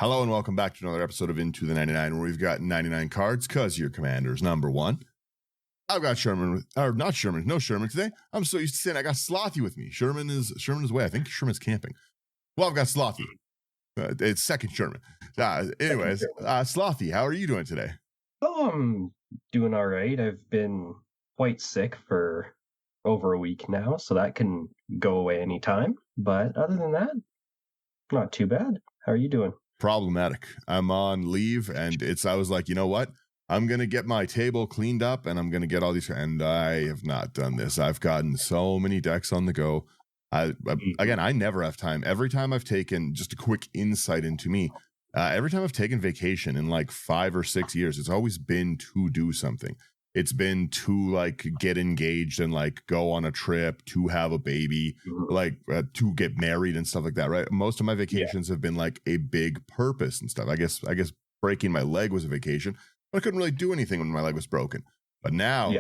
Hello and welcome back to another episode of Into the 99, where we've got 99 cards because your commander's number one. I've got Sherman, no Sherman today. I'm so used to saying I got Slothy with me. Sherman is away. I think Sherman's camping. Well, I've got Slothy. It's second Sherman. Anyways, Slothy, how are you doing today? Oh, I'm doing all right. I've been quite sick for over a week now, so that can go away anytime. But other than that, not too bad. How are you doing? Problematic. I'm on leave, and I was like, you know what? I'm going to get my table cleaned up, and I'm going to get all these, and I have not done this. I've gotten so many decks on the go. Again, I never have time. Every time I've taken, just a quick insight into me, every time I've taken vacation in like 5 or 6 years, it's always been to do something. It's been to like get engaged and like go on a trip, to have a baby, like to get married and stuff like that, right? Most of my vacations have been like a big purpose and stuff. I guess breaking my leg was a vacation, but I couldn't really do anything when my leg was broken. But now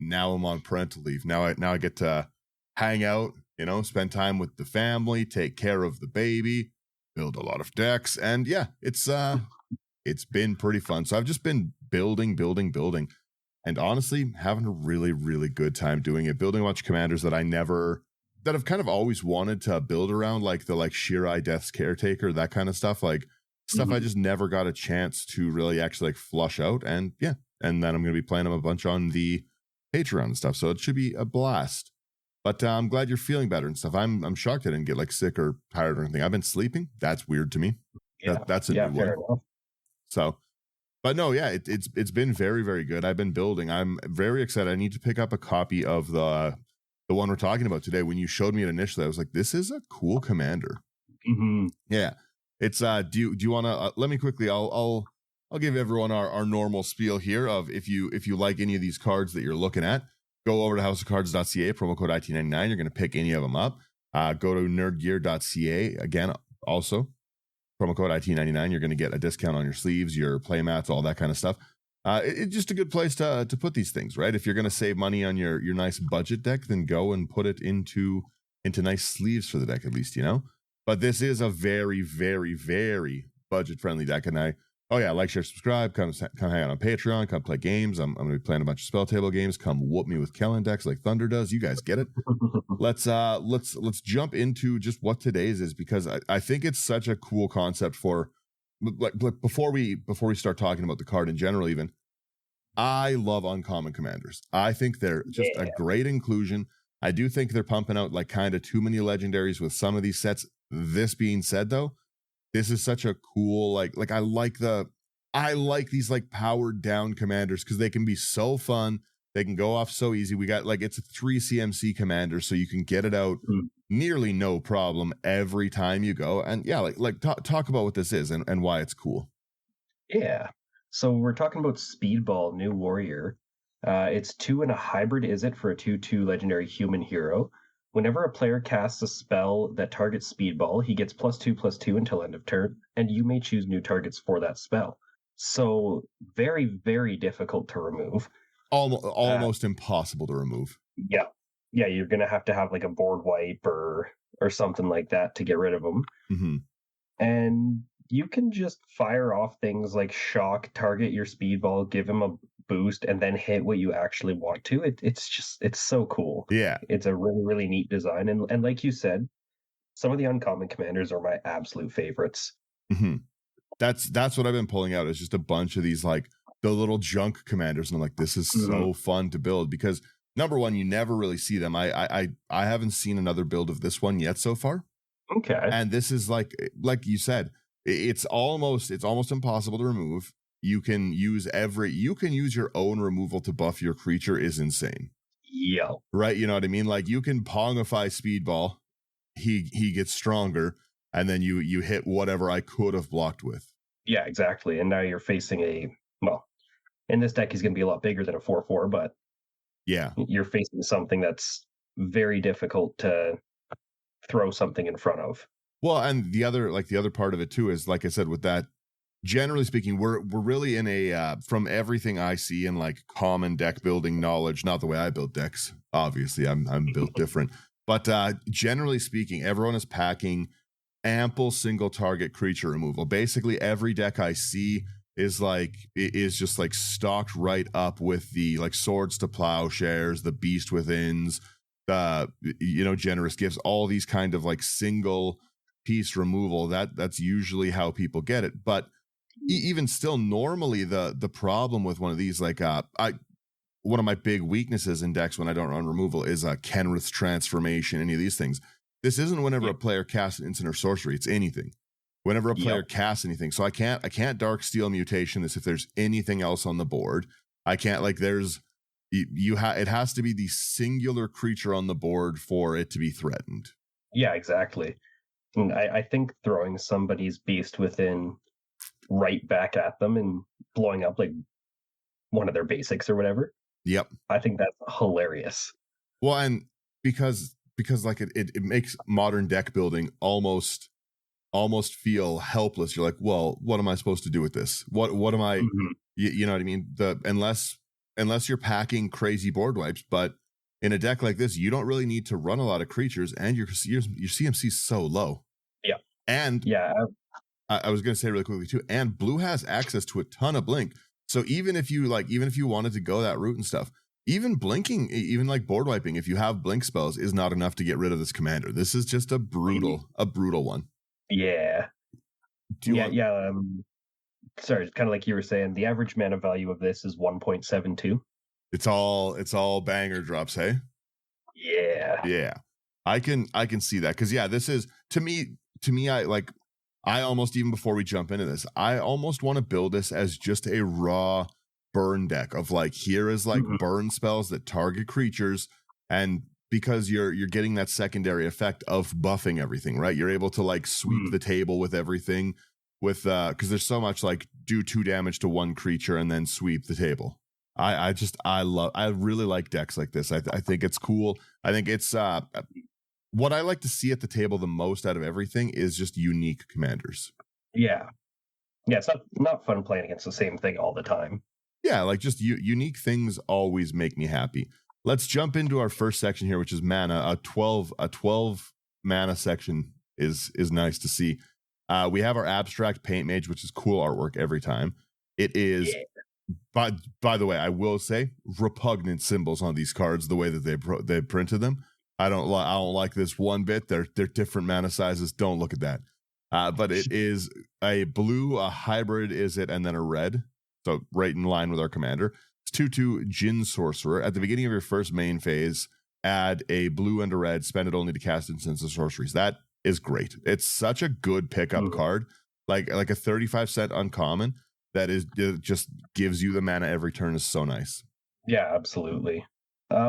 I'm on parental leave. Now I get to hang out, spend time with the family, take care of the baby, build a lot of decks, and it's been pretty fun. So I've just been building. And honestly, having a really, really good time doing it, building a bunch of commanders that I've kind of always wanted to build around, like the Shirai Death's Caretaker, that kind of stuff, like stuff I just never got a chance to really actually like flush out. And then I'm going to be playing them a bunch on the Patreon and stuff. So it should be a blast. But I'm glad you're feeling better and stuff. I'm shocked I didn't get like sick or tired or anything. I've been sleeping. That's weird to me. That's a new one. Enough. So. But no, it's been very, very good. I've been building. I'm very excited. I need to pick up a copy of the one we're talking about today. When you showed me it initially, I was like, this is a cool commander. Mm-hmm. Yeah. It's do you want to let me quickly I'll give everyone our normal spiel here of if you like any of these cards that you're looking at, go over to houseofcards.ca, promo code IT99. You're going to pick any of them up. Go to nerdgear.ca again also. Promo code IT99, you're going to get a discount on your sleeves, your playmats, all that kind of stuff. It's just a good place to put these things, right? If you're going to save money on your nice budget deck, then go and put it into nice sleeves for the deck, at least, But this is a very, very, very budget-friendly deck, and like, share, subscribe, come hang out on Patreon, come play games. I'm going to be playing a bunch of spell table games. Come whoop me with Kellen decks like Thunder does. You guys get it. Let's jump into just what today's is, because I think it's such a cool concept for like before we start talking about the card in general. Even I love uncommon commanders. I think they're just a great inclusion. I do think they're pumping out like kind of too many legendaries with some of these sets. This being said, though, this is such a cool, I like these like powered down commanders because they can be so fun. They can go off so easy. We got it's a 3 CMC commander, so you can get it out nearly no problem every time you go. And talk about what this is and why it's cool. Yeah. So we're talking about Speedball, new warrior. It's 2 and a hybrid, is it, for a 2/2 legendary human hero. Whenever a player casts a spell that targets Speedball, he gets +2/+2 until end of turn, and you may choose new targets for that spell. So very, very difficult to remove. Almost impossible to remove. Yeah, you're gonna have to have like a board wipe or something like that to get rid of them. Mm-hmm. And you can just fire off things like shock, target your Speedball, give him a boost, and then hit what you actually want to. It's so cool. Yeah, it's a really, really neat design, and like you said, some of the uncommon commanders are my absolute favorites. Mm-hmm. That's what I've been pulling out, is just a bunch of these like the little junk commanders, and I'm like, this is so fun to build because number one, you never really see them. I haven't seen another build of this one yet so far. Okay, and this is like you said, it's almost impossible to remove. You can use your own removal to buff your creature is insane. Yeah. Right? You know what I mean? Like you can pongify Speedball. He gets stronger, and then you hit whatever I could have blocked with. Yeah, exactly. And now you're facing in this deck he's going to be a lot bigger than a 4/4, but you're facing something that's very difficult to throw something in front of. Well, and the other part of it too is, like I said, with that, generally speaking, we're really in a from everything I see in like common deck building knowledge, not the way I build decks. Obviously, I'm built different. But generally speaking, everyone is packing ample single target creature removal. Basically, every deck I see is just like stocked right up with the like Swords to Plowshares, the Beast Withins, Generous Gifts, all these kind of like single piece removal. That's usually how people get it. But even still, normally the problem with one of these, like one of my big weaknesses in decks when I don't run removal is Kenrith's Transformation, any of these things. This isn't whenever a player casts an instant or sorcery, it's anything. Whenever a player casts anything. So I can't Darksteel Mutation this if there's anything else on the board. I can't, like, there's it has to be the singular creature on the board for it to be threatened. Yeah, exactly. And I think throwing somebody's Beast Within right back at them and blowing up like one of their basics or whatever. Yep. I think that's hilarious. Well, and because like it makes modern deck building almost feel helpless. You're like, well, what am I supposed to do with this? What am I? Mm-hmm. You know what I mean? Unless you're packing crazy board wipes, but in a deck like this, you don't really need to run a lot of creatures, and your CMC is so low. Yeah, and yeah, I was going to say really quickly too. And blue has access to a ton of blink, so even if you wanted to go that route and stuff, even blinking, even like board wiping, if you have blink spells, is not enough to get rid of this commander. This is just a brutal one. Yeah. Sorry, kind of like you were saying, the average mana value of this is 1.72. It's all banger drops, hey? Yeah. I can see that, because this is to me I almost, even before we jump into this, I almost want to build this as just a raw burn deck of like, here is like burn spells that target creatures, and because you're getting that secondary effect of buffing everything, right? You're able to like sweep the table with everything with because there's so much like do 2 damage to one creature and then sweep the table. I really like decks like this. I think it's cool. I think it's what I like to see at the table the most out of everything is just unique commanders. Yeah, it's not fun playing against the same thing all the time. Yeah, like just unique things always make me happy. Let's jump into our first section here, which is mana. A 12 mana section is nice to see. We have our Abstract Paint Mage, which is cool artwork every time. It is, by the way, I will say, repugnant symbols on these cards, the way that they printed them. I don't like this one bit. They're different mana sizes. Don't look at that. But it is a blue, a hybrid, is it, and then a red. So right in line with our commander. It's 2/2 Djinn Sorcerer. At the beginning of your first main phase, add a blue and a red. Spend it only to cast instants and sorceries. That is great. It's such a good pickup card. Like a 35-cent uncommon that just gives you the mana every turn is so nice. Yeah, absolutely.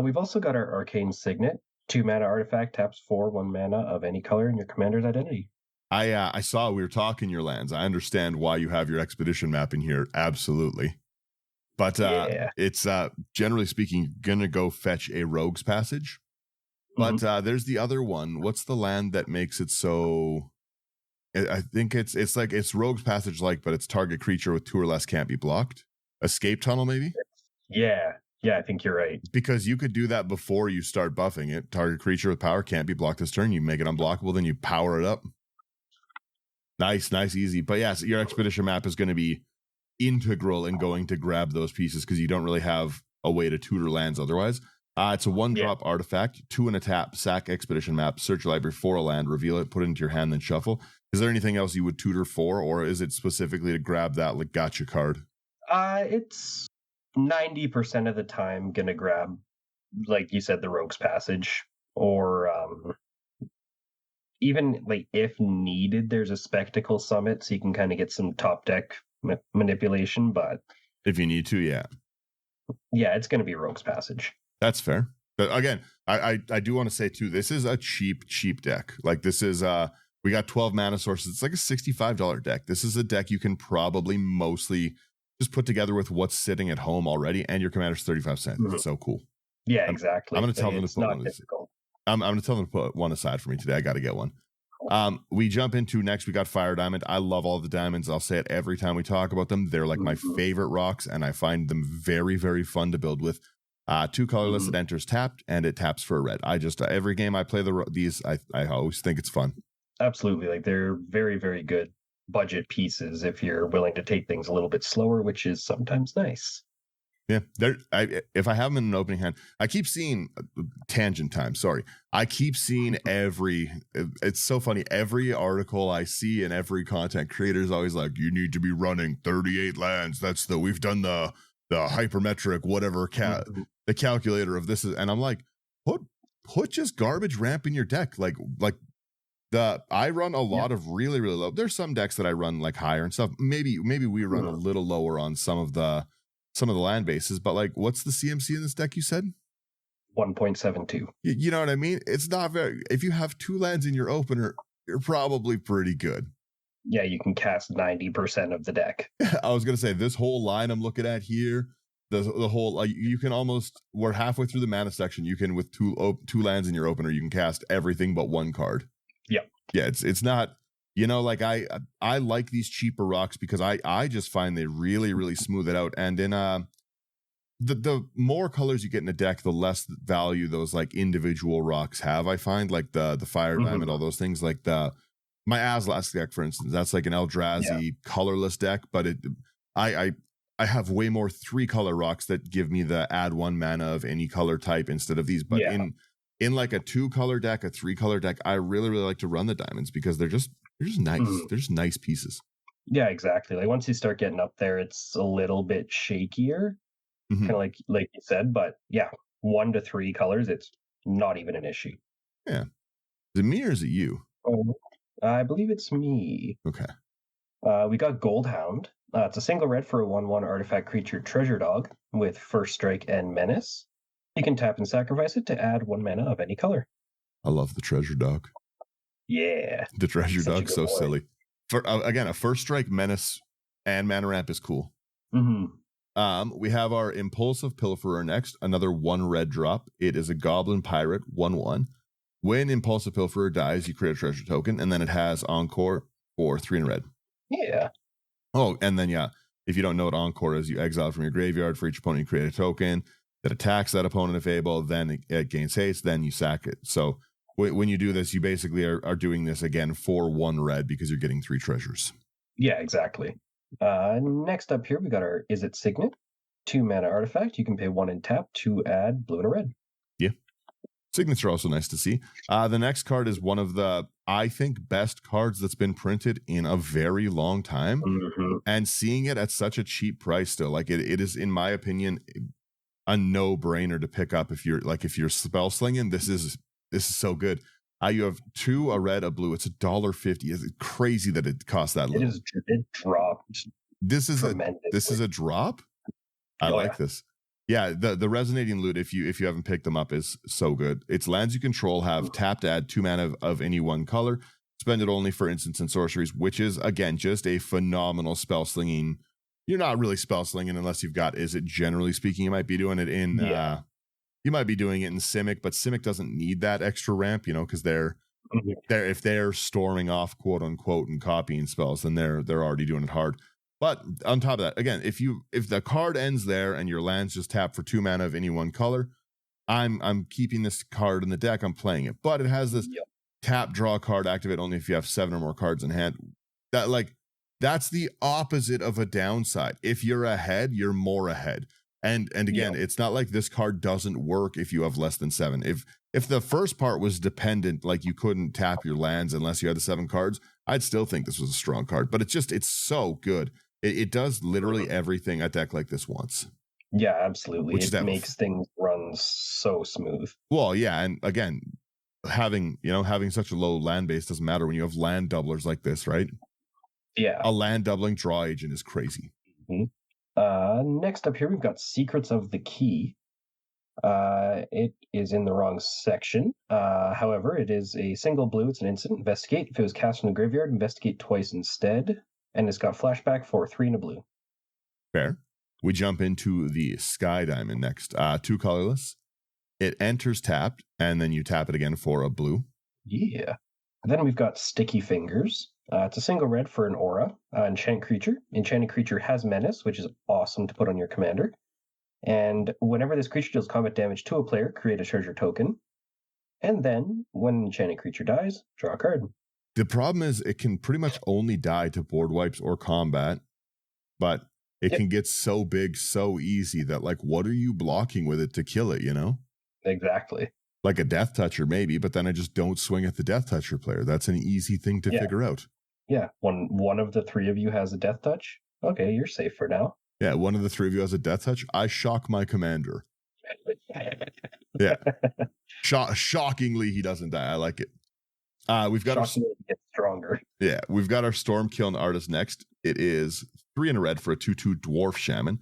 We've also got our Arcane Signet. 2 mana artifact, taps 4, 1 mana of any color in your commander's identity. I saw we were talking your lands. I understand why you have your expedition map in here. Absolutely. But it's generally speaking gonna go fetch a Rogue's Passage. But there's the other one. What's the land that makes it so? I think it's Rogue's Passage but it's target creature with 2 or less can't be blocked. Escape Tunnel, maybe. Yeah, I think you're right. Because you could do that before you start buffing it. Target creature with power can't be blocked this turn. You make it unblockable, then you power it up. Nice, easy. But yes, your expedition map is going to be integral in going to grab those pieces because you don't really have a way to tutor lands otherwise. It's a 1-drop artifact, 2 and a tap, sack expedition map, search your library for a land, reveal it, put it into your hand, then shuffle. Is there anything else you would tutor for, or is it specifically to grab that like gotcha card? It's 90% of the time going to grab, like you said, the Rogue's Passage, or even like if needed, there's a Spectacle Summit, so you can kind of get some top deck manipulation. But if you need to, yeah, it's going to be Rogue's Passage. That's fair. But again, I do want to say too, this is a cheap deck. Like this is we got 12 mana sources. It's like a $65 deck. This is a deck you can probably mostly just put together with what's sitting at home already, and your commander's 35 cents. It's so cool. Yeah, exactly. I'm going to tell them to put one. I'm going to tell them to put one aside for me today. I got to get one. We jump into next. We got Fire Diamond. I love all the diamonds. I'll say it every time we talk about them. They're like my favorite rocks, and I find them very, very fun to build with. 2 colorless, it enters tapped, and it taps for a red. I just every game I play these, I always think it's fun. Absolutely. Like they're very, very good budget pieces if you're willing to take things a little bit slower, which is sometimes nice. Yeah, if I have them in an opening hand, I keep seeing tangent time. Sorry, I keep seeing every. It's so funny. Every article I see and every content creator is always like, "You need to be running 38 lands." We've done the hypermetric whatever the calculator of this is, and I'm like, put just garbage ramp in your deck, like. I run a lot of really really low. There's some decks that I run like higher and stuff. Maybe we run a little lower on some of the land bases, but like, what's the CMC in this deck? You said 1.72. You know what I mean? It's not very. If you have 2 lands in your opener, you're probably pretty good. Yeah, you can cast 90% of the deck. I was gonna say this whole line I'm looking at here. The whole you can almost. We're halfway through the mana section. You can with two lands in your opener, you can cast everything but 1 card. Yeah, it's not, like I like these cheaper rocks because I just find they really really smooth it out, and in the more colors you get in a deck, the less value those like individual rocks have. I find like the fire diamond, all those things, like my Azlask deck, for instance, that's like an Eldrazi colorless deck, but I have way more 3-color rocks that give me the add 1 mana of any color type instead of these, but in like a 2-color deck, a 3-color deck, I really, really like to run the diamonds because they're just nice. They're just nice pieces. Yeah, exactly. Like once you start getting up there, it's a little bit shakier, kind of like you said. But yeah, 1 to 3 colors, it's not even an issue. Yeah. Is it me or is it you? Oh, I believe it's me. Okay. We got Goldhound. It's a single red for a 1/1 artifact creature treasure dog with first strike and menace. You can tap and sacrifice it to add 1 mana of any color. I love the treasure dog. Yeah. The treasure dog's so silly. For again, a first strike, menace, and mana ramp is cool. We have our Impulsive Pilferer next, another 1 red drop. It is a Goblin Pirate 1/1. When Impulsive Pilferer dies, you create a treasure token, and then it has Encore for 3 in red. Yeah. Oh, and then if you don't know what Encore is, you exile from your graveyard. For each opponent, you create a token that attacks that opponent if able, then it gains haste, then you sack it. So when you do this, you basically are doing this again for 1 red because you're getting 3 treasures. Yeah, exactly. Next up here, we got our Is It Signet? 2 mana artifact. You can pay 1 and tap to add blue and a red. Yeah. Signets are also nice to see. The next card is one of the, I think, best cards that's been printed in a very long time. And seeing it at such a cheap price still, like it is, in my opinion, a no-brainer to pick up if you're spell slinging. This is so good. You have 2, a red, a blue. It's $1.50. It's crazy that it costs that little. It dropped. This is a drop. I like this. Yeah, the resonating loot, if you haven't picked them up, is so good. It's lands you control have tap to add 2 mana of any 1 color. Spend it only for instants and sorceries, which is again just a phenomenal spell slinging. You're not really spell slinging unless you've got, is it generally speaking, you might be doing it in you might be doing it in Simic, but Simic doesn't need that extra ramp, because they're if they're storming off quote unquote and copying spells, then they're already doing it hard. But on top of that, again, if the card ends there and your lands just tap for 2 mana of any 1 color, I'm keeping this card in the deck, I'm playing it. But it has this tap, draw card, activate only if you have 7 or more cards in hand. That's the opposite of a downside. If you're ahead, you're more ahead. And again, it's not like this card doesn't work if you have less than 7. If the first part was dependent, like you couldn't tap your lands unless you had the 7 cards, I'd still think this was a strong card. But it's so good. It does literally everything a deck like this wants. Yeah, absolutely. It makes things run so smooth. Well, yeah, and again, having such a low land base doesn't matter when you have land doublers like this, right? Yeah. A land doubling draw agent is crazy. Next up here, we've got Secrets of the Key. It is in the wrong section. However, it is a single blue. It's an instant. Investigate. If it was cast from the graveyard, investigate twice instead. And it's got flashback for 3 and a blue. Fair. We jump into the Sky Diamond next. 2 colorless. It enters tapped, and then you tap it again for a blue. Yeah. And then we've got Sticky Fingers. It's a single red for an aura. Enchant creature. Enchanted creature has menace, which is awesome to put on your commander. And whenever this creature deals combat damage to a player, create a treasure token. And then, when an enchanted creature dies, draw a card. The problem is it can pretty much only die to board wipes or combat, but it can get so big so easy that, like, what are you blocking with it to kill it, you know? Exactly. Like a Death Toucher maybe, but then I just don't swing at the Death Toucher player. That's an easy thing to figure out. Yeah, one of the three of you has a Death Touch. Okay, you're safe for now. Yeah, one of the three of you has a Death Touch. I shock my commander. Yeah. Shockingly, he doesn't die. I like it. We've got get stronger. Yeah, we've got our Stormkiln Artist next. It is 3 and a red for a 2/2 Dwarf Shaman.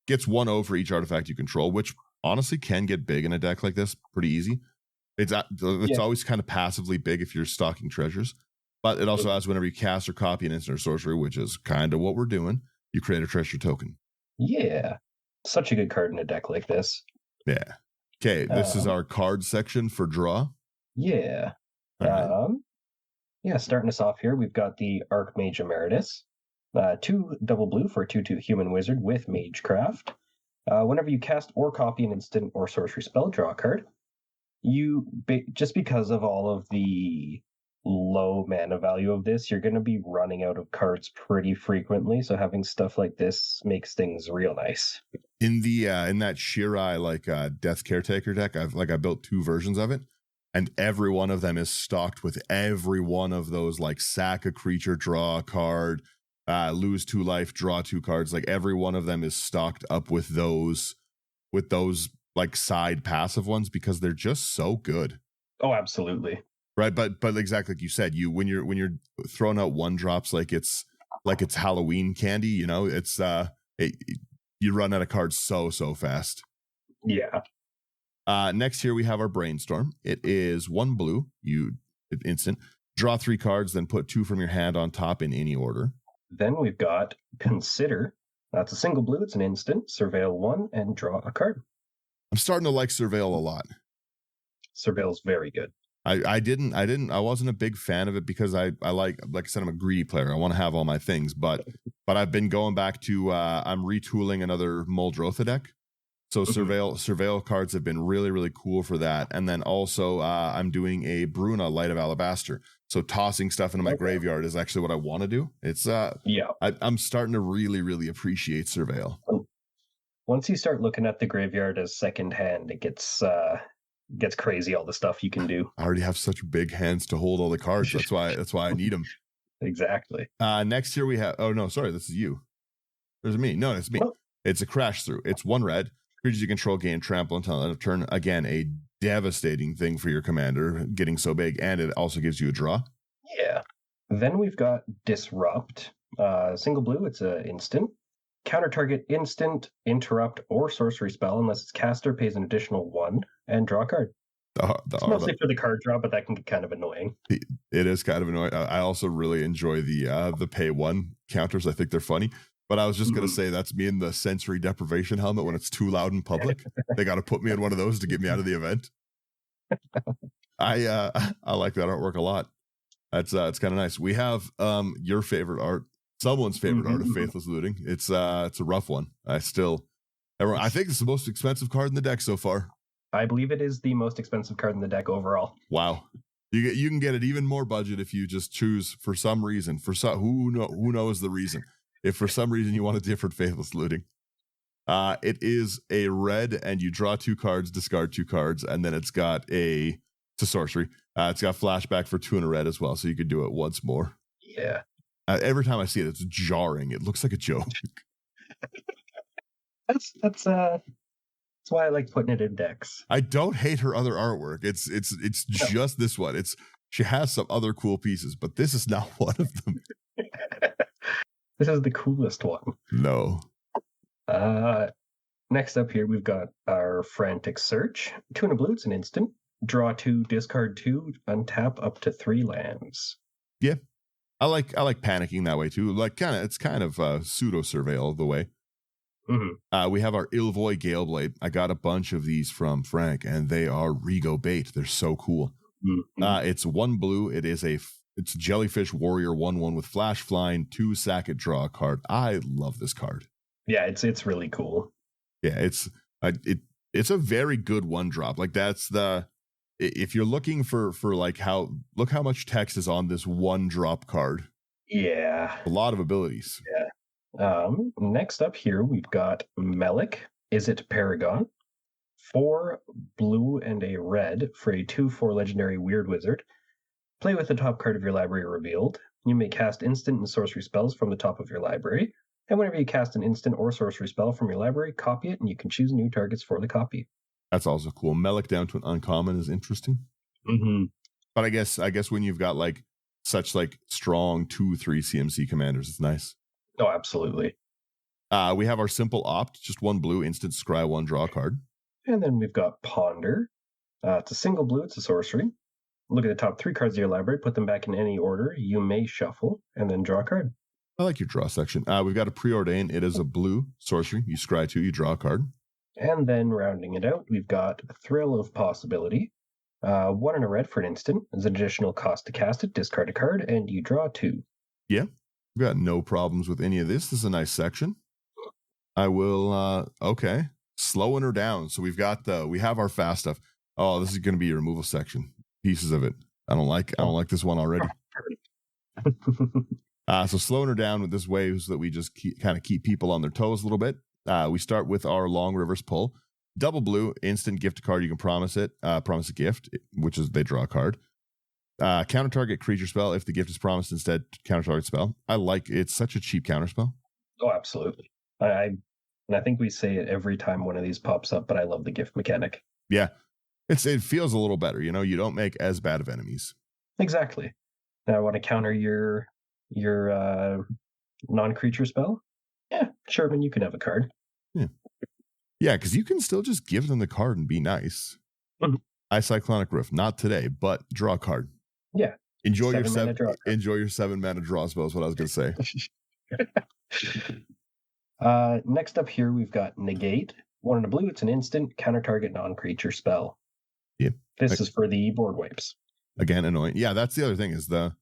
Gets 1 for each artifact you control, which honestly can get big in a deck like this pretty easy. It's always kind of passively big if you're stocking treasures, but it also has whenever you cast or copy an instant or sorcery, which is kind of what we're doing, you create a treasure token. Yeah, such a good card in a deck like this. Yeah. Okay, this is our card section for draw. Yeah. Right. Yeah, starting us off here, we've got the Archmage Emeritus. 2 double blue for a 2/2 human wizard with Magecraft. Whenever you cast or copy an instant or sorcery spell, draw a card. Just because of all of the low mana value of this, you're going to be running out of cards pretty frequently. So having stuff like this makes things real nice. In the in that Shirai Death Caretaker deck, I built 2 versions of it, and every one of them is stocked with every one of those, like, sack a creature, draw a card, lose 2 life, draw 2 cards. Like, every one of them is stocked up with those like side passive ones because they're just so good. Oh, absolutely. Right, but exactly like you said, when you're throwing out 1-drops like it's Halloween candy, you know, it's you run out of cards so fast. Yeah. Next here we have our Brainstorm. It is 1 blue, instant, draw 3 cards, then put 2 from your hand on top in any order. Then we've got Consider. That's a single blue, it's an instant, surveil 1 and draw a card. I'm starting to like Surveil a lot. Surveil's very good. I wasn't a big fan of it because I like I said, I'm a greedy player. I want to have all my things, but I've been going back to I'm retooling another Muldrotha deck. So Surveil cards have been really, really cool for that. And then also I'm doing a Bruna Light of Alabaster. So tossing stuff into my graveyard is actually what I want to do. It's I'm starting to really, really appreciate Surveil. Once you start looking at the graveyard as second hand, it gets crazy, all the stuff you can do. I already have such big hands to hold all the cards. That's why I need them. Exactly. Next here we have, oh no, sorry, this is you. There's me. No, it's me. Oh. It's a Crash Through. It's 1 red. Creatures you control gain trample until end of turn. Again, a devastating thing for your commander, getting so big, and it also gives you a draw. Yeah. Then we've got Disrupt. Single blue, it's an instant. Counter target instant, interrupt, or sorcery spell unless its caster pays an additional 1 and draw a card. It's mostly for the card draw, but that can get kind of annoying. It is kind of annoying. I also really enjoy the pay 1 counters. I think they're funny. But I was just going to say that's me in the sensory deprivation helmet when it's too loud in public. They got to put me in one of those to get me out of the event. I like that artwork a lot. It's kind of nice. We have your favorite art. Someone's favorite art of Faithless Looting. It's a rough one. I think it's the most expensive card in the deck so far. I believe it is the most expensive card in the deck overall. Wow. You can get it even more budget if you just choose for some reason. Who knows the reason? If for some reason you want a different Faithless Looting. It is a red and you draw 2 cards, discard 2 cards, and then it's a sorcery. It's got flashback for 2 and a red as well, so you could do it once more. Yeah. Every time I see it, it's jarring. It looks like a joke. That's why I like putting it in decks. I don't hate her other artwork. It's just this one. She has some other cool pieces, but this is not one of them. This is the coolest one. No. Next up here, we've got our Frantic Search. 2 and a blue, it's an instant. Draw 2, discard 2, untap up to 3 lands. Yeah. I like panicking that way too. Like it's kind of pseudo surveil the way. Mm-hmm. We have our Ilvoy Galeblade. I got a bunch of these from Frank, and they are Rego bait. They're so cool. Mm-hmm. It's 1 blue. It's Jellyfish Warrior 1/1 with Flash Flying, 2 sack it, draw a card. I love this card. Yeah, it's really cool. Yeah, it's a very good 1-drop. Like that's the if you're looking for like look how much text is on this one drop card. Yeah. A lot of abilities. Yeah. Next up here, we've got Melik. Is it Paragon? 4 blue and a red for a 2/4 legendary weird wizard. Play with the top card of your library revealed. You may cast instant and sorcery spells from the top of your library. And whenever you cast an instant or sorcery spell from your library, copy it, and you can choose new targets for the copy. That's also cool. Melik down to an uncommon is interesting. Mm-hmm. But I guess when you've got like such like strong 2/3 CMC commanders, it's nice. Oh, absolutely. We have our simple opt, just 1 blue, instant scry 1, draw a card. And then we've got Ponder. It's a single blue, it's a sorcery. Look at the top 3 cards of your library, put them back in any order. You may shuffle, and then draw a card. I like your draw section. We've got a preordain. It is a blue sorcery. You scry 2, you draw a card. And then rounding it out, we've got Thrill of Possibility. 1 and a red for an instant. There's an additional cost to cast it. Discard a card, and you draw 2. Yeah, we've got no problems with any of this. This is a nice section. I will, okay, slowing her down. So we have our fast stuff. Oh, this is going to be your removal section. Pieces of it. I don't like this one already. So slowing her down with this wave so that we just kind of keep people on their toes a little bit. We start with our long reverse pull. Double blue, instant gift a card. You can promise a gift, which is they draw a card. Counter target creature spell. If the gift is promised instead, counter target spell. I like it's such a cheap counter spell. Oh, absolutely. I think we say it every time one of these pops up, but I love the gift mechanic. Yeah. It feels a little better, you don't make as bad of enemies. Exactly. Now I want to counter your non-creature spell. Yeah, Sherman, you can have a card. Yeah, because you can still just give them the card and be nice. Mm-hmm. Cyclonic Roof, not today, but draw a card. Yeah. Enjoy your 7 mana draw spell is what I was going to say. Next up here, we've got Negate. 1 and a blue, it's an instant, counter target non-creature spell. Yeah. This is for the board wipes. Again, annoying. Yeah, that's the other thing is like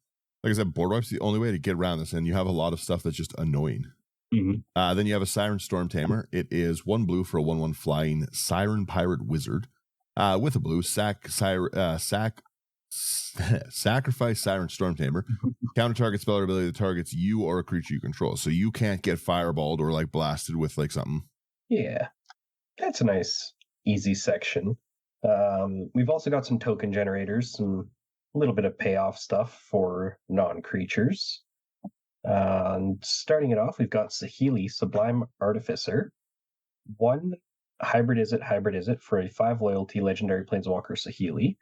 I said, board wipes the only way to get around this, and you have a lot of stuff that's just annoying. Mm-hmm. Then you have a Siren Storm Tamer. It is 1 blue for a 1/1 flying Siren Pirate Wizard. With a blue, sacrifice Siren Storm Tamer. Counter target spell or ability that targets you or a creature you control. So you can't get fireballed or like blasted with like something. Yeah, that's a nice, easy section. We've also got some token generators, some little bit of payoff stuff for non-creatures. Starting it off, we've got Saheeli, Sublime Artificer. 1 hybrid is it for a 5 loyalty legendary planeswalker Saheeli.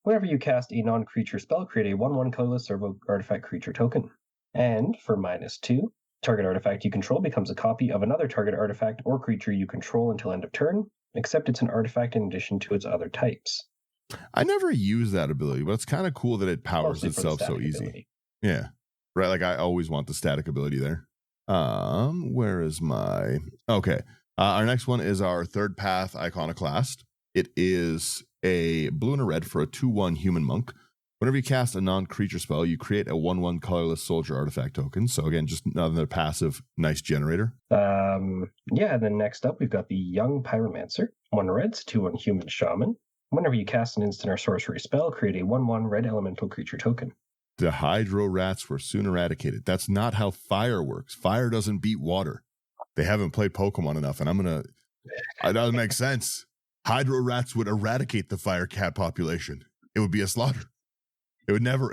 Whenever you cast a non-creature spell, create a 1/1 colorless servo artifact creature token. And for -2, target artifact you control becomes a copy of another target artifact or creature you control until end of turn, except it's an artifact in addition to its other types. I never use that ability, but it's kind of cool that it powers itself so easy. Ability. Yeah. Right, like I always want the static ability there. Where is my... Okay. Our next one is our third path Iconoclast. It is a blue and a red for a 2/1 human monk. Whenever you cast a non-creature spell, you create a 1/1 colorless soldier artifact token. So again, just another passive, nice generator. And then next up, we've got the Young Pyromancer. 1 red, 2/1 human shaman. Whenever you cast an instant or sorcery spell, create a 1/1 red elemental creature token. The hydro rats were soon eradicated. That's not how fire works. Fire doesn't beat water. They haven't played Pokemon enough, and it doesn't make sense. Hydro rats would eradicate the fire cat population. It would be a slaughter. It would never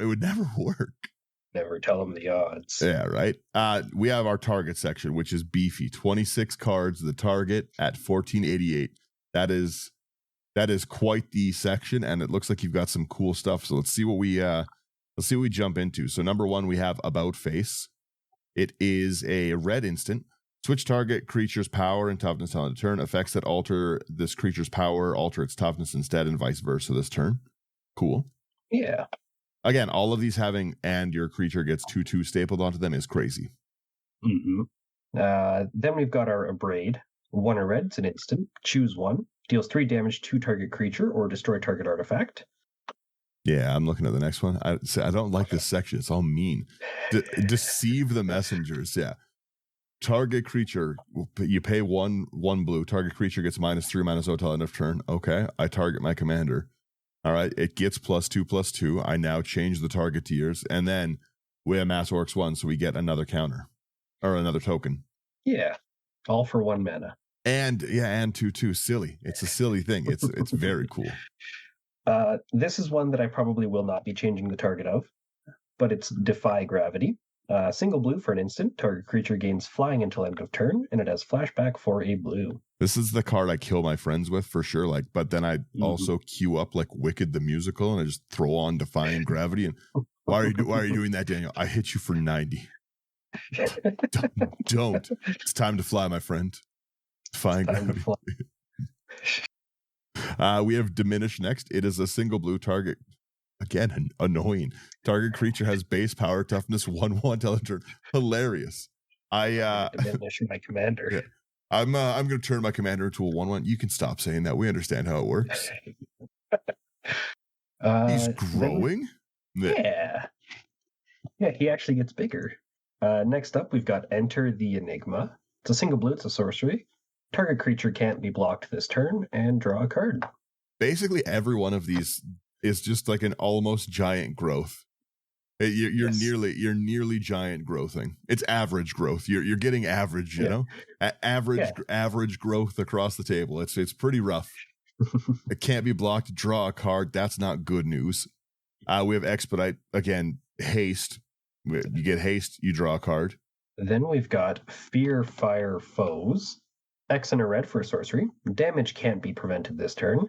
work. Never tell them the odds. Yeah, right. We have our target section, which is beefy. 26 cards, the target at 1488. That is quite the section, and it looks like you've got some cool stuff. So let's see what we jump into. So number 1, we have About Face. It is a red instant. Switch target creature's power and toughness on a turn. Effects that alter this creature's power, alter its toughness instead, and vice versa this turn. Cool. Yeah. Again, all of these having and your creature gets 2/2 stapled onto them is crazy. Mm-hmm. Then we've got our Abrade. 1 a red, it's an instant. Choose 1. Deals 3 damage to target creature or destroy target artifact. Yeah, I'm looking at the next one. I don't like this section. It's all mean. Deceive the messengers. Yeah. Target creature, you pay one blue. Target creature gets -3/-0 till end of turn. Okay, I target my commander. All right, it gets +2/+2. I now change the target to yours, and then we have Mass Orcs 1, so we get another counter or another token. Yeah, all for 1 mana. And 2/2. Silly. It's a silly thing. It's very cool. This is one that I probably will not be changing the target of, but it's Defy Gravity. Single blue for an instant. Target creature gains flying until end of turn, and it has flashback for a blue. This is the card I kill my friends with for sure. Like, but then I also queue up like Wicked the musical, and I just throw on Defying Gravity. And why are you doing that, Daniel? I hit you for 90. Don't. It's time to fly, my friend. Defying Gravity. We have Diminish next. It is a single blue target. Again, annoying. Target creature has base power toughness 1/1 till turn. Hilarious. Diminish my commander. Yeah. I'm going to turn my commander into a 1/1. You can stop saying that. We understand how it works. He's growing. Yeah, he actually gets bigger. Next up, we've got Enter the Enigma. It's a single blue. It's a sorcery. Target creature can't be blocked this turn, and draw a card. Basically, every one of these is just like an almost giant growth. You're nearly giant growthing. It's average growth. You're getting average, you know, average growth across the table. It's pretty rough. It can't be blocked. Draw a card. That's not good news. We have Expedite again. Haste. You get haste. You draw a card. Then we've got Fear Fire Foes. X and a red for a sorcery. Damage can't be prevented this turn.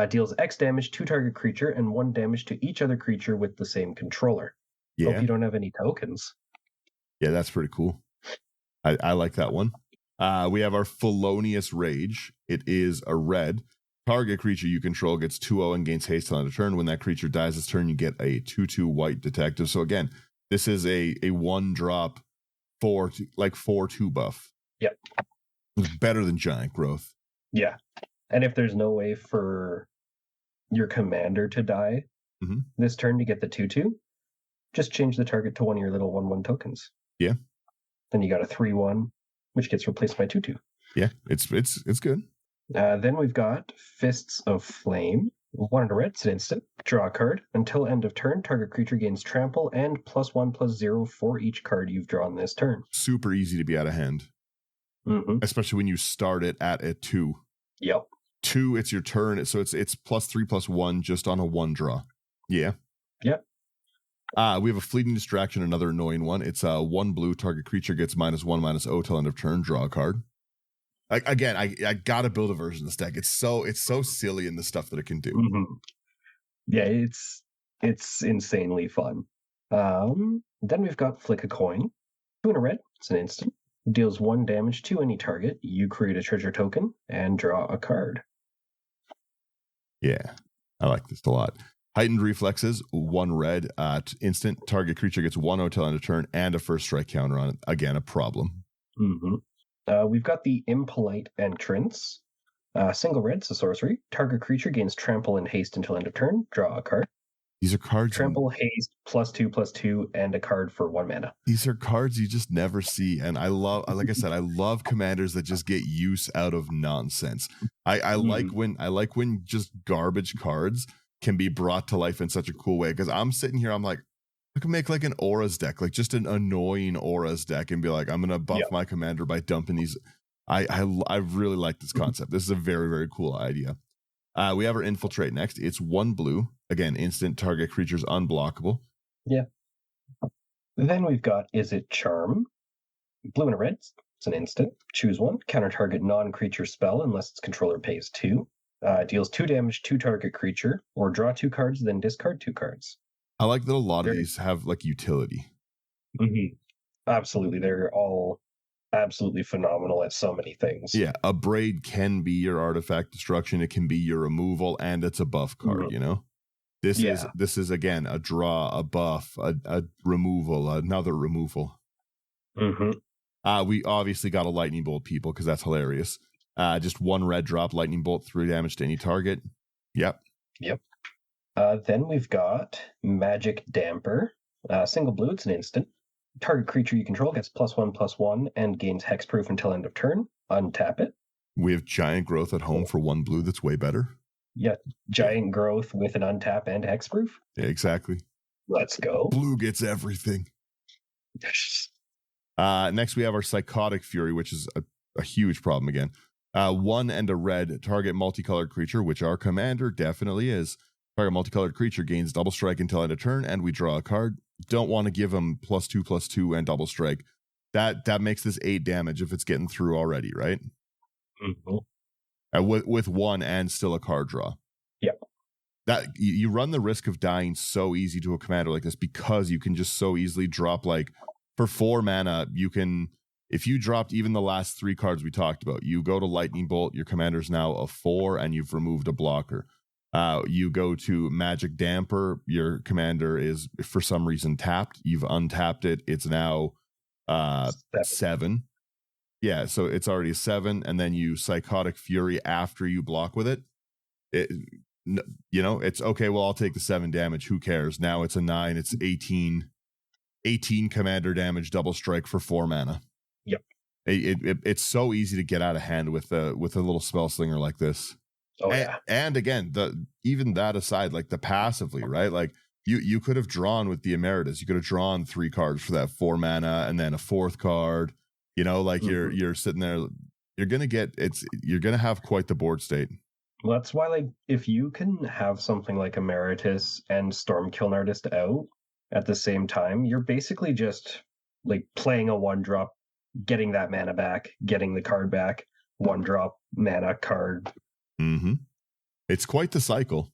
Deals X damage to target creature and 1 damage to each other creature with the same controller. Yeah. Hope you don't have any tokens. Yeah, that's pretty cool. I like that one. We have our Felonious Rage. It is a red. Target creature you control gets 2/0 and gains haste on a turn. When that creature dies this turn, you get a 2/2 white detective. So again, this is a 1-drop 4/2 buff. Yep. It's better than giant growth. Yeah. And if there's no way for your commander to die this turn to get the 2/2, just change the target to one of your little 1/1 tokens. Yeah. Then you got a 3/1, which gets replaced by 2/2. Yeah, it's good. Then we've got Fists of Flame. 1 and a red, it's an instant. Draw a card. Until end of turn, target creature gains trample and +1/+0 for each card you've drawn this turn. Super easy to be out of hand. Especially when you start it at a 2. Yep. 2, it's your turn, so it's +3/+1 just on a 1 draw. Yeah. Yep. We have a Fleeting Distraction, another annoying one. It's 1 blue, target creature gets -1/-0 till end of turn, draw a card. Again, I gotta build a version of this deck. It's so silly in the stuff that it can do. Yeah, it's insanely fun. Then we've got Flick a Coin. 2 and a red, it's an instant. Deals 1 damage to any target. You create a treasure token and draw a card. Yeah, I like this a lot. Heightened Reflexes, 1 red, instant. Target creature gets 1/0 till end of turn and a first strike counter on it. Again, a problem. We've got the Impolite Entrance. Single red, it's a sorcery. Target creature gains trample and haste until end of turn. Draw a card. These are cards. Trample, haste, +2/+2, and a card for 1 mana. These are cards you just never see. And I love commanders that just get use out of nonsense. I like when just garbage cards can be brought to life in such a cool way. Because I'm sitting here, I'm like, I can make like an auras deck, like just an annoying auras deck, and be like, I'm gonna buff my commander by dumping these. I really like this concept. This is a very, very cool idea. We have our Infiltrate next. It's 1 blue. Again, instant. Target creature's unblockable. Yeah. Then we've got Is It Charm? Blue and a red. It's an instant. Choose 1. Counter target non-creature spell unless its controller pays 2. Deals 2 damage to target creature, or draw 2 cards, then discard 2 cards. I like that a lot of these have like utility. Absolutely. They're all absolutely phenomenal at so many things. Yeah, a Braid can be your artifact destruction. It can be your removal, and it's a buff card, you know? This is again a draw, a buff, a removal, another removal. We obviously got a Lightning Bolt, people, because that's hilarious. Just 1 red drop, Lightning Bolt, 3 damage to any target. Yep. Then we've got Magic Damper. Single blue, it's an instant. Target creature you control gets +1/+1 and gains hexproof until end of turn. Untap it. We have Giant Growth at home for 1 blue. That's way better. Yeah, giant growth with an untap and hexproof. Yeah, exactly. Let's go. Blue gets everything. Next, we have our Psychotic Fury, which is a huge problem again. 1 and a red, target multicolored creature, which our commander definitely is. Target multicolored creature gains double strike until end of turn, and we draw a card. Don't want to give him +2/+2 and double strike. That makes this 8 damage if it's getting through already, right? Mm-hmm. With 1 and still a card draw. Yep. That you run the risk of dying so easy to a commander like this because you can just so easily drop, like, for 4 mana, you can, if you dropped even the last 3 cards we talked about, you go to Lightning Bolt, your commander's now a 4 and you've removed a blocker. You go to Magic Damper, your commander is for some reason tapped, you've untapped it, it's now 7. Yeah, so it's already a 7, and then you Psychotic Fury after you block with it. It's okay, well, I'll take the 7 damage, who cares? Now it's a 9, it's 18 commander damage, double strike for 4 mana. Yep. It's so easy to get out of hand with a little spell slinger like this. Oh, yeah. And again, even that aside, like the passively, right? Like you could have drawn with the Emeritus, you could have drawn 3 cards for that 4 mana and then a 4th card. You're sitting there, you're gonna have quite the board state. Well, that's why, like, if you can have something like Emeritus and Stormkiln Artist out at the same time, you're basically just like playing a 1-drop, getting that mana back, getting the card back, 1-drop mana card. Mm-hmm. It's quite the cycle.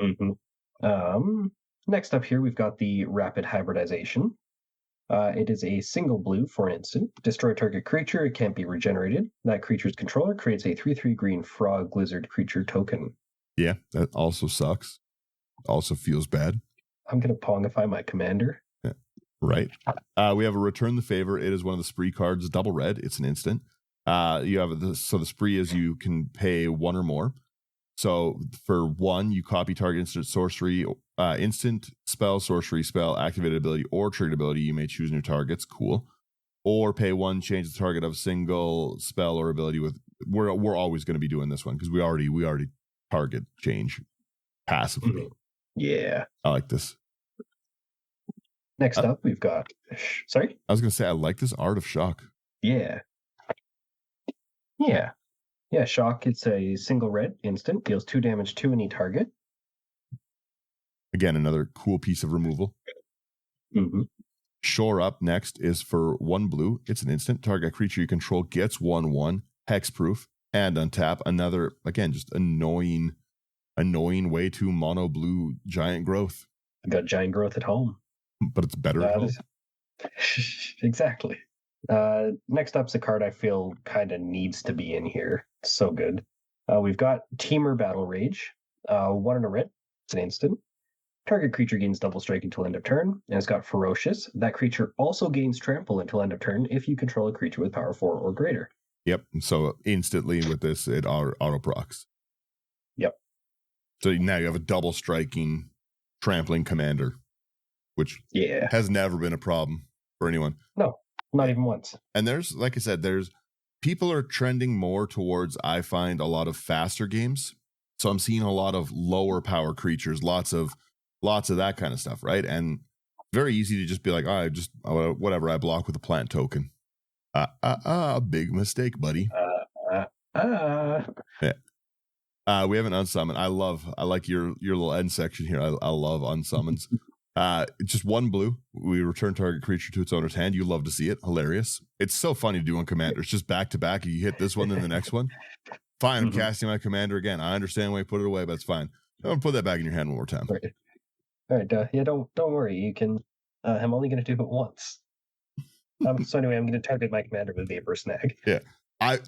Mm-hmm. Next up here, we've got the Rapid Hybridization. It is a single blue for an instant. Destroy target creature. It can't be regenerated. That creature's controller creates a 3/3 green frog lizard creature token. Yeah, that also sucks. Also feels bad. I'm going to Pongify my commander. Yeah, right. We have a Return the Favor. It is one of the spree cards, double red. It's an instant. You have the spree is you can pay 1 or more. So for 1, you copy target instant sorcery, instant spell, sorcery spell, activated ability, or triggered ability. You may choose new targets. Cool. Or pay 1, change the target of a single spell or ability with. We're always going to be doing this one because we already target change passively. Mm-hmm. Yeah, I like this. Next up, we've got. Sorry, I was going to say I like this Art of Shock. Yeah. Shock. It's a single red instant, deals 2 damage to any target. Again, another cool piece of removal. Mm-hmm. Shore Up next is for 1 blue. It's an instant. Target creature you control gets 1/1, hexproof, and untap. Another, again, just annoying way to mono blue giant growth. I got giant growth at home. But it's better at home. Exactly. Next up's a card I feel kind of needs to be in here. It's so good. We've got Teamer Battle Rage. 1 and a red. It's an instant. Target creature gains double strike until end of turn, and it's got Ferocious. That creature also gains trample until end of turn if you control a creature with power 4 or greater. Yep. So instantly with this, it auto procs. Yep. So now you have a double striking, trampling commander, which has never been a problem for anyone. No, not even once. And there's, like I said, people are trending more towards, I find, a lot of faster games. So I'm seeing a lot of lower power creatures, lots of that kind of stuff, right? And very easy to just be like, whatever, I block with a plant token. Big mistake, buddy. Yeah. We have an unsummon. I like your little end section here. I love unsummons. Just 1 blue. We return target creature to its owner's hand. You love to see it. Hilarious. It's so funny to do on commanders. Just back to back. You hit this one, then the next one. Fine, I'm casting my commander again. I understand why you put it away, but it's fine. I'm gonna put that back in your hand one more time. All right. Don't worry. You can. I'm only going to do it once. So anyway, I'm going to target my commander with Vapor Snag. Yeah.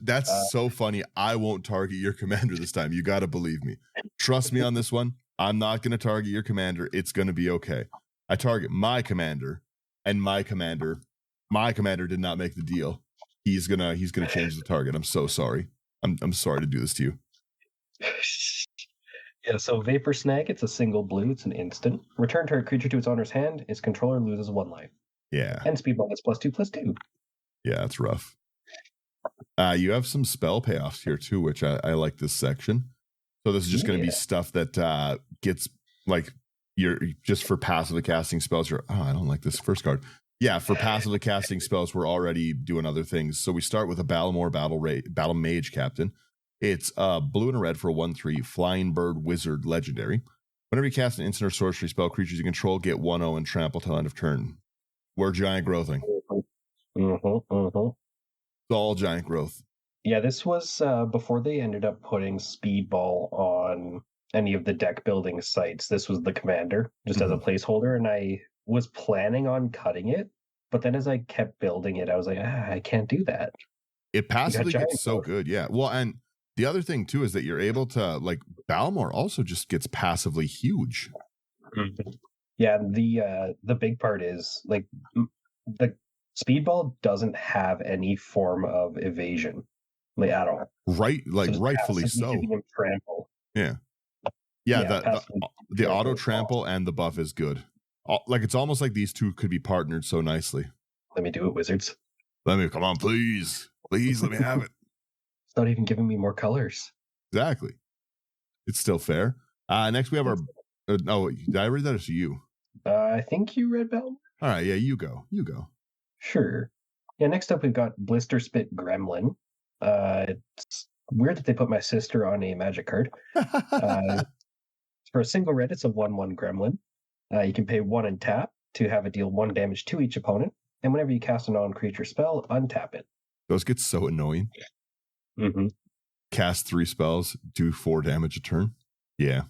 That's so funny. I won't target your commander this time. You got to believe me. Trust me on this one. I'm not going to target your commander. It's going to be okay. I target my commander, and my commander did not make the deal. He's gonna change the target. I'm so sorry. I'm sorry to do this to you. Yeah, so Vapor Snag, it's a single blue, it's an instant. Return target creature to its owner's hand, its controller loses 1 life. Yeah. And Speedball gets +2/+2. Yeah, that's rough. You have some spell payoffs here too, which I like this section. So this is just going to be Yeah. stuff that gets like you're just for passively casting spells. I don't like this first card. Yeah, for passively casting spells, we're already doing other things. So we start with a Battlemore Battle Mage Captain. It's blue and a red for a 1/3 Flying Bird Wizard Legendary. Whenever you cast an instant or sorcery spell, creatures you control get 1/0 and trample till end of turn. We're giant growthing. It's all giant growth. Yeah, this was before they ended up putting Speedball on any of the deck building sites. This was the commander, just as a placeholder, and I was planning on cutting it, but then as I kept building it, I was like, I can't do that. It passively gets so growth. good, yeah. Well, and the other thing too is that you're able to like Balmor also just gets passively huge. Yeah, the big part is like the Speedball doesn't have any form of evasion, like at all. Right, like So rightfully so. giving him trample. Yeah. The auto trample and the buff is good. Like it's almost like these two could be partnered so nicely. Let me do it, Wizards. Come on, please, let me have it. It's not even giving me more colors. Exactly. It's still fair. Next we have our. No, did I read that or to you? I think you read Bell. All right, yeah, you go. Sure. Yeah. Next up, we've got Blister Spit Gremlin. It's weird that they put my sister on a magic card. For a single red, it's a 1/1 Gremlin. You can pay 1 and tap to have it deal 1 damage to each opponent, and whenever you cast a non-creature spell, untap it. Those get so annoying. Cast 3 spells, do 4 damage a turn. Yeah.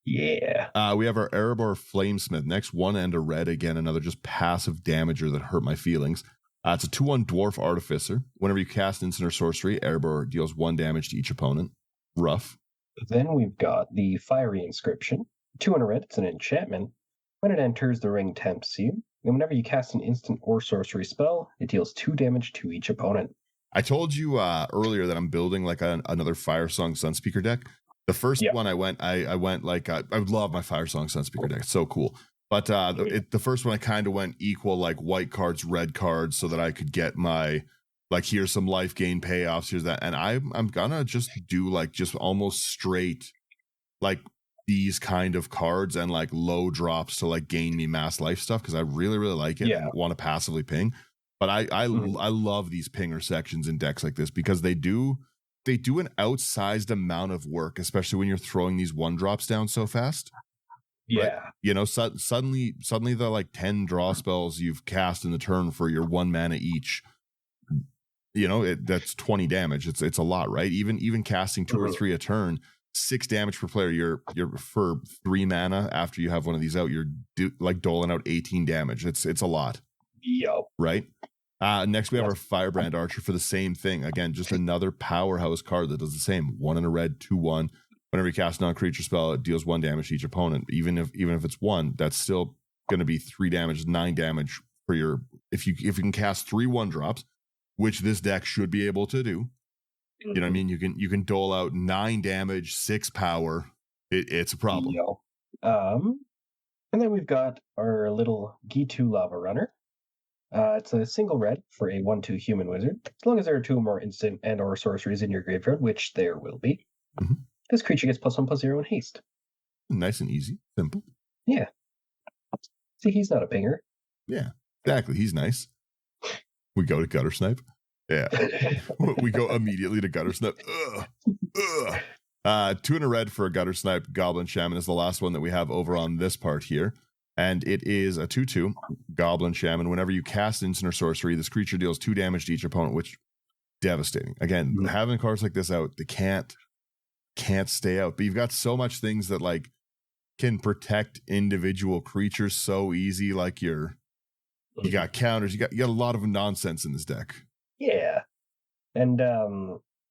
We have our Erebor Flamesmith. Next, 1 and a red. Again, another just passive damager that hurt my feelings. It's a 2/1 Dwarf Artificer. Whenever you cast instant or sorcery, Erebor deals 1 damage to each opponent. Rough. Then we've got the Fiery Inscription. 2 and a red, it's an enchantment. When it enters, the ring tempts you, and whenever you cast an instant or sorcery spell, it deals 2 damage to each opponent. I told you earlier that I'm building like another Firesong Sunspeaker deck. The first one I went like I would love my Firesong Sunspeaker deck. It's so cool. But the first one I kind of went equal like white cards, red cards, so that I could get my like here's some life gain payoffs, here's that, and I'm gonna just do like just almost straight like these kind of cards and like low drops to like gain me mass life stuff because I really like it and want to passively ping. But I love these pinger sections in decks like this because they do an outsized amount of work, especially when you're throwing these 1-drops down so fast. Yeah. Right? You know, suddenly the like 10 draw spells you've cast in the turn for your 1 mana each, you know, that's 20 damage. It's a lot, right? Even casting 2 or 3 a turn, 6 damage per player. You're for 3 mana after you have one of these out, you're like doling out 18 damage. It's a lot. Yup. Right? Next, we have our Firebrand Archer for the same thing. Again, just another powerhouse card that does the same. 1 and a red, 2/1. Whenever you cast a non-creature spell, it deals 1 damage to each opponent. Even if it's 1, that's still going to be 3 damage, 9 damage for your. If you can cast 3 1-drops, which this deck should be able to do. You know what I mean? You can dole out 9 damage, 6 power. It's a problem. And then we've got our little Gitu Lava Runner. It's a single red for a 1/2 human wizard. As long as there are 2 or more instant and or sorceries in your graveyard, which there will be, this creature gets +1/+0 in haste. Nice and easy, simple. Yeah. See, he's not a pinger. Yeah, exactly. He's nice. We go to Gutter Snipe. Yeah, we go immediately to Gutter Snipe. 2 and a red for a Gutter Snipe. Goblin Shaman is the last one that we have over on this part here. And it is a 2/2 Goblin Shaman. Whenever you cast instant or sorcery, this creature deals 2 damage to each opponent, which devastating. Again, having cards like this out, they can't stay out. But you've got so much things that like can protect individual creatures so easy. Like you got counters, you got a lot of nonsense in this deck. Yeah. And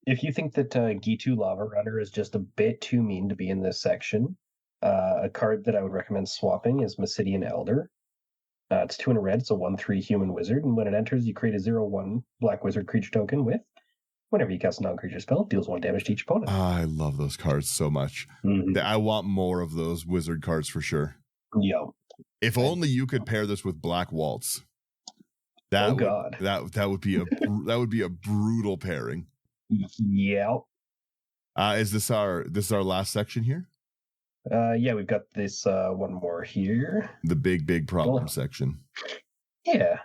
if you think that Gitu Lava Runner is just a bit too mean to be in this section, a card that I would recommend swapping is Massidian Elder. It's 2 and a red, it's a 1/3 human wizard, and when it enters, you create a 0/1 black wizard creature token with, whenever you cast a non-creature spell, deals 1 damage to each opponent. I love those cards so much. I want more of those wizard cards for sure. Yeah. If only you could pair this with Black Waltz. That would be a brutal pairing. Yeah. Is this our last section here? Yeah, we've got this one more here. The big problem section. Yeah.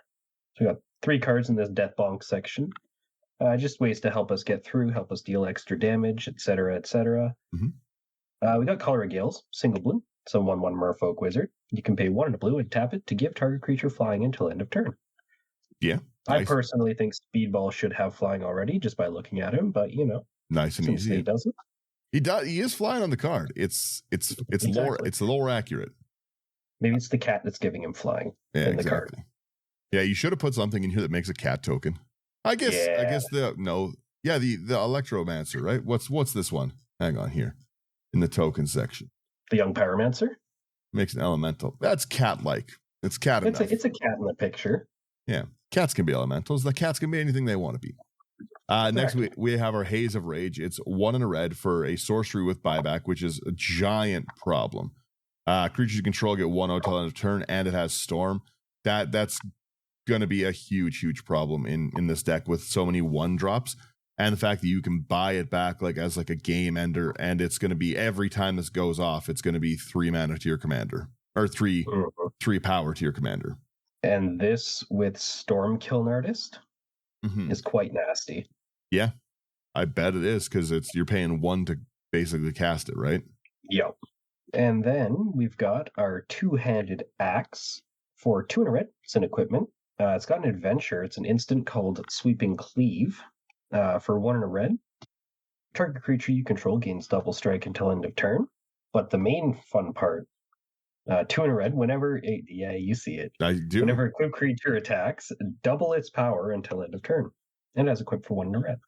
So we got 3 cards in this Death Bonk section. Just ways to help us get through, help us deal extra damage, etc., etc. Mm-hmm. We got Cholera Gales, single blue. It's a 1/1 Merfolk Wizard. You can pay 1 and a blue and tap it to give target creature flying until end of turn. Yeah. I personally think Speedball should have flying already just by looking at him, but nice and easy. He doesn't. He does. He is flying on the card. It's exactly. More accurate. Maybe it's the cat that's giving him flying. Yeah, in exactly. The card. Yeah, you should have put something in here that makes a cat token. I guess the Electromancer, right? What's this one? Hang on here. In the token section. The Young Pyromancer? Makes an elemental. That's cat-like. It's cat enough. It's a cat in the picture. Yeah. Cats can be elementals. The cats can be anything they want to be. Next, we have our Haze of Rage. It's 1 and a red for a sorcery with buyback, which is a giant problem. Creatures you control get 1/0 till end of turn, and it has Storm. That's going to be a huge problem in this deck with so many 1-drops. And the fact that you can buy it back as a game ender, and it's going to be every time this goes off, it's going to be 3 mana to your commander, or 3 power to your commander. And this with Storm Kiln Artist is quite nasty. Yeah, I bet it is, because you're paying 1 to basically cast it, right? Yep. And then we've got our 2-handed axe for 2 and a red. It's an equipment. It's got an adventure. It's an instant called Sweeping Cleave. For 1 and a red, target creature you control gains double strike until end of turn. But the main fun part, 2 and a red, you see it. I do. Whenever equipped creature attacks, double its power until end of turn. And as equipped for 1 and a red.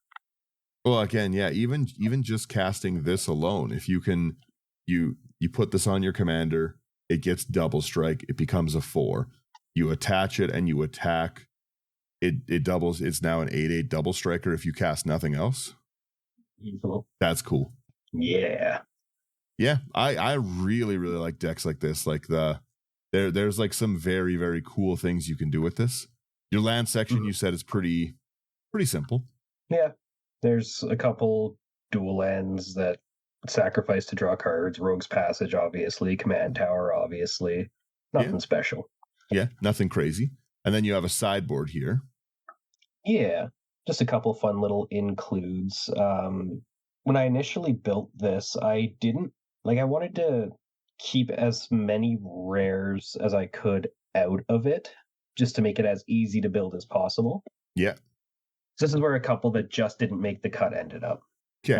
Well, again, yeah, even just casting this alone, if you can, you put this on your commander, it gets double strike, it becomes a 4. You attach it and you attack. It doubles. It's now an 8/8 double striker if you cast nothing else. That's cool. Yeah. Yeah, I really like decks like this. There's some very, very cool things you can do with this. Your land section, you said, is pretty simple. Yeah. There's a couple dual lands that sacrifice to draw cards. Rogue's Passage, obviously. Command Tower, obviously. Nothing special. Yeah, nothing crazy. And then you have a sideboard here. Yeah, just a couple fun little includes. When I initially built this, I wanted to keep as many rares as I could out of it, just to make it as easy to build as possible. Yeah. This is where a couple that just didn't make the cut ended up. Okay.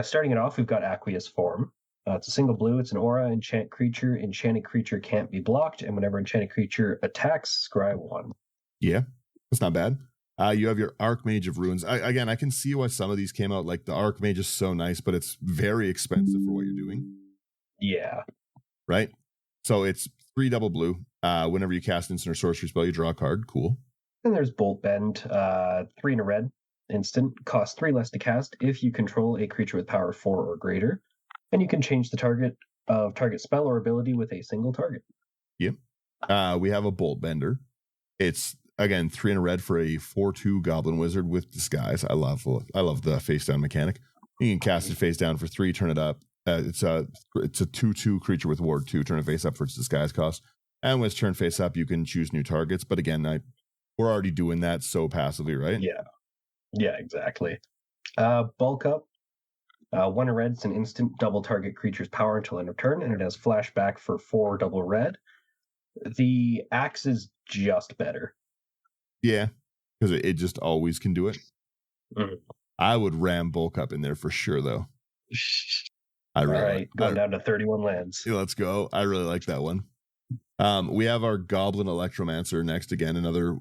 Starting it off, we've got Aqueous Form. It's a single blue. It's an aura. Enchant creature. Enchanted creature can't be blocked. And whenever enchanted creature attacks, scry 1. Yeah, that's not bad. You have your Archmage of Ruins. I can see why some of these came out. The Archmage is so nice, but it's very expensive for what you're doing. Yeah. Right? So it's 3 double blue. Whenever you cast instant or sorcery spell, you draw a card. Cool. And there's Bolt Bend. 3 and a red. Instant. Costs 3 less to cast if you control a creature with power 4 or greater. And you can change the target spell or ability with a single target. Yep. We have a Bolt Bender. It's, again, 3 and a red for a 4/2 Goblin Wizard with Disguise. I love the face down mechanic. You can cast it face down for 3, turn it up. It's a 2/2 creature with Ward 2. Turn it face up for its Disguise cost. And when it's turned face up, you can choose new targets. But again, we're already doing that so passively, right? Yeah, exactly. Bulk Up. 1 red, it's an instant double target creature's power until end of turn, and it has flashback for 4 double red. The axe is just better. Yeah, because it just always can do it. Mm-hmm. I would ram Bulk Up in there for sure, though. Going down to 31 lands. Yeah, let's go. I really like that one. We have our Goblin Electromancer next. Again, another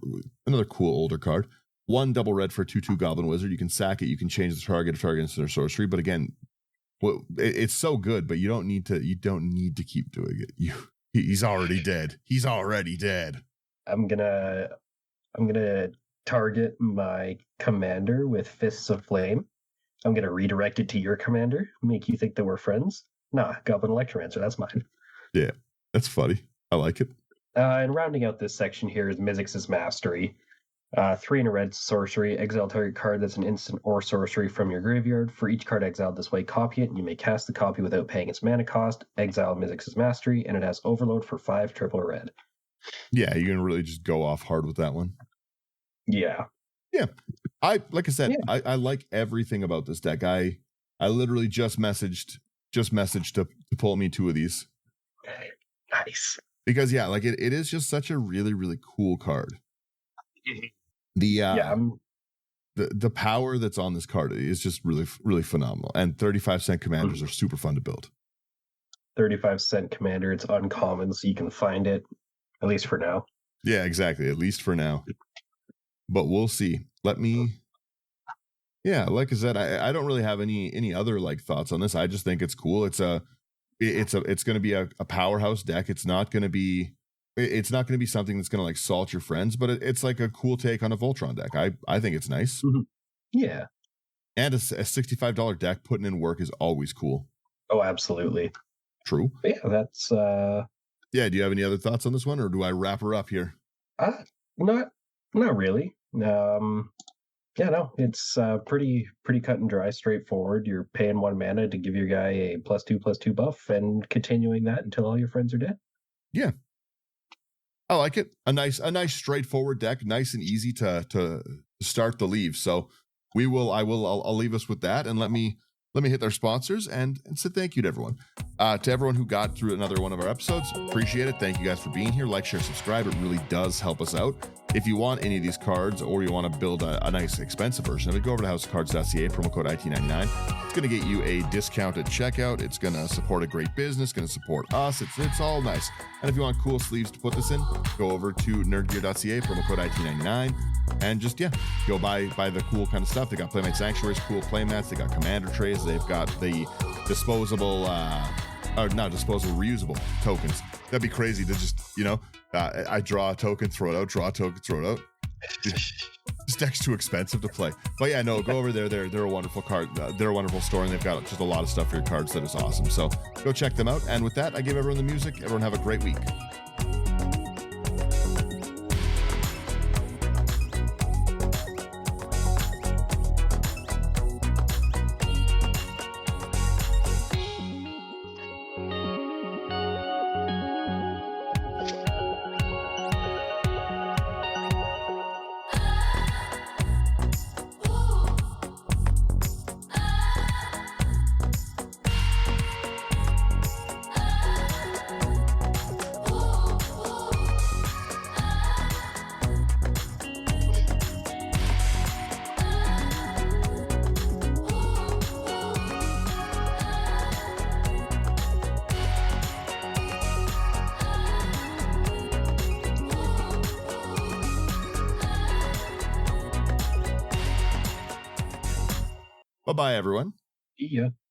cool older card. 1 double red for a 2/2 Goblin Wizard. You can sack it. You can change the target instant or sorcery. But again, it's so good. But you don't need to keep doing it. He's already dead. He's already dead. I'm gonna target my commander with Fists of Flame. I'm gonna redirect it to your commander. Make you think that we're friends. Nah, Goblin Electromancer. That's mine. Yeah, that's funny. I like it. And rounding out this section here is Mizzix's Mastery. 3 in a red sorcery. Exile target card that's an instant or sorcery from your graveyard. For each card exiled this way, copy it, and you may cast the copy without paying its mana cost. Exile Mizzix's Mastery, and it has Overload for 5 triple red. Yeah, you're gonna really just go off hard with that one. Yeah. Like I said, I like everything about this deck. I literally just messaged to pull me 2 of these. Nice. Because like it is just such a really, really cool card. The power that's on this card is just really, really phenomenal. And 35-cent commanders are super fun to build. 35-cent commander, it's uncommon, so you can find it, at least for now. Yeah, exactly. At least for now. But we'll see. Like I said, I don't really have any other like thoughts on this. I just think it's cool. It's going to be a powerhouse deck. It's not going to be something that's going to like salt your friends, but it's like a cool take on a Voltron deck. I think it's nice. Mm-hmm. Yeah. And a $65 deck putting in work is always cool. Oh, absolutely. True. But yeah, that's yeah, do you have any other thoughts on this one, or do I wrap her up here? Not really. Yeah, no, it's pretty cut and dry, straightforward. You're paying 1 mana to give your guy a +2/+2 buff and continuing that until all your friends are dead. Yeah. I like it. A nice straightforward deck, nice and easy to start the leave. So I'll leave us with that, and let me hit our sponsors and say thank you to everyone. To everyone who got through another one of our episodes, appreciate it. Thank you guys for being here. Like, share, subscribe. It really does help us out. If you want any of these cards, or you want to build a nice expensive version of it, go over to houseofcards.ca, promo code IT99. It's going to get you a discounted checkout. It's going to support a great business, going to support us. It's all nice. And if you want cool sleeves to put this in, go over to nerdgear.ca, promo code IT99. And just, go buy the cool kind of stuff. They got Playmate Sanctuaries, cool playmats. They got commander trays. They've got the reusable tokens. That'd be crazy to just, I draw a token, throw it out, draw a token, throw it out. This deck's too expensive to play. But yeah, no, go over there. They're a wonderful card. They're a wonderful store, and they've got just a lot of stuff for your cards that is awesome. So go check them out. And with that, I give everyone the music. Everyone have a great week. Bye-bye, everyone. Yeah.